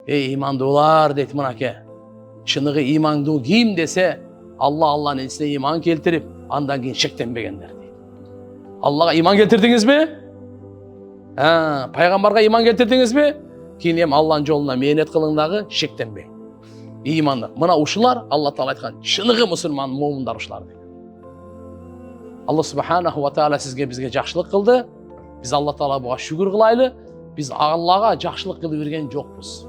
Ey imandуулар дейт мынаке. Чыныгы имандуу ким десе, Аллахнын исине иман келтирип, андан кийин шектенбегендер дейт. Аллага иман келтирдиңизби? Пайгамбарга иман келтирдиңизби? Кийин эми Алланын жолуна мээнет кылыңдагы, шектенбей. Иманды. Мына ушулар Алла Таала айткан чыныгы мусулман момундар ушулар дейт. Алла субханаху ва таала сизге бизге жакшылык кылды. Биз Алла Таала буга шүгүр кылайлы. Биз Аллага жакшылык кылып берген жокпуз.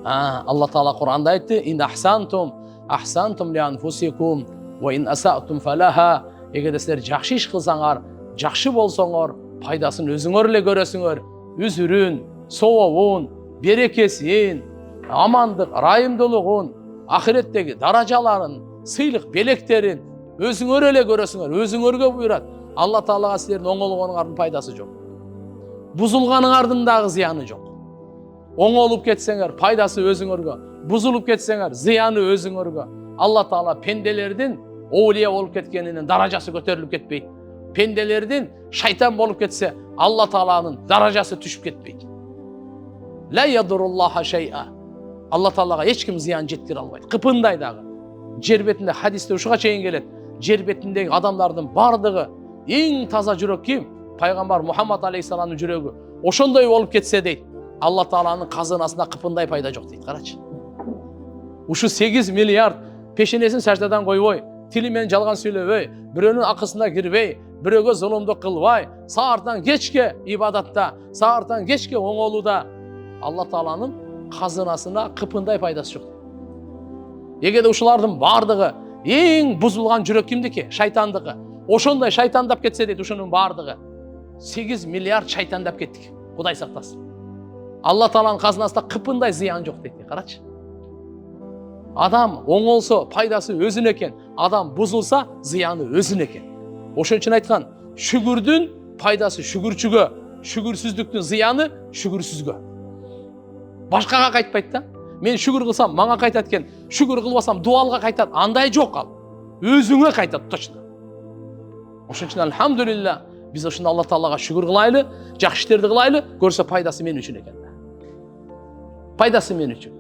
Алла Таала Кур'анда айтты: "Ин ахсантум ли анфусикум ва ин асатум фалаха." Эгерде силер жакшы иш кылсаңар, жакшы болсоңор, пайдасын өзүңөр эле көрөсүңөр. Үзүрүн, сообун, берекесин, амандык, райымдуулугун, ахиреттеги даражаларын, сыйлык белектерин өзүңөр эле көрөсүңөр, өзүңөргө буйрат. Алла Таалага силердин оңолгонуңардын пайдасы жок. Бузулганыңардын дагы зыяны жок. Оңолуп кетсеңер, пайдасы өзүңөргө. Бузулуп кетсеңер, зыяны өзүңөргө. Алла Таала пенделердин оолия болуп кеткенинин даражасы көтөрүлүп кетпейт. Пенделердин шайтан болуп кетсе, Алла Тааланын даражасы түшүп кетпейт. Ла ядуруллаха шай'a. Алла Таалага эч ким зыян жеткире албайт. Кыпындай дагы. Жер бетинде хадисте ушуга чейин келет. Жер бетиндеги адамдардын бардыгы эң таза жүрөк ким? Пайгамбар Мухаммад алейхиссаламдын жүрөгү. Ошондой болуп кетсе дейт, Алла Тааланын казынасында кыпындай пайда жок дейт. Карачы. Ушу 8 миллиард пешенесин саждадан койбой, тили менен жалган сүйлөбөй, бирөөнүн акысына кирбей, бирөөгө зулумдук кылбай, саартан кечке ибадатта, саартан кечке оңолууда Алла Тааланын казынасына кыпындай пайдасы жок. Эгерде ушулардын бардыгы эң бузулган жүрөк кимдики? Шайтандыкы. Ошондой шайтандап кетсе дейт, ушунун бардыгы 8 миллиард шайтандап кеттик. Кудай сактасын. Алла Тааланын казынасында кыпындай зыян жок дейт. Карачы. Адам оңолсо пайдасы өзүнө экен, адам бузулса зыяны өзүнө экен. Ошон үчүн айткан, шүгүрдүн пайдасы шүгүрчүгө, шүгүрсүздүктүн зыяны шүгүрсүзгө. Башкага кайтпайт да. Мен шүгүр кылсам мага кайтат экен, шүгүр кылбасам дуалга кайтат. Андай жок ал. Өзүңө кайтат точно. Ошон үчүн алхамдулилла, биз ошондо Алла Таалага шүгүр кылайлы, жакшы иштерди кылайлы, көрсө пайдасы мен үчүн экен. Пайдасы мен үчүн.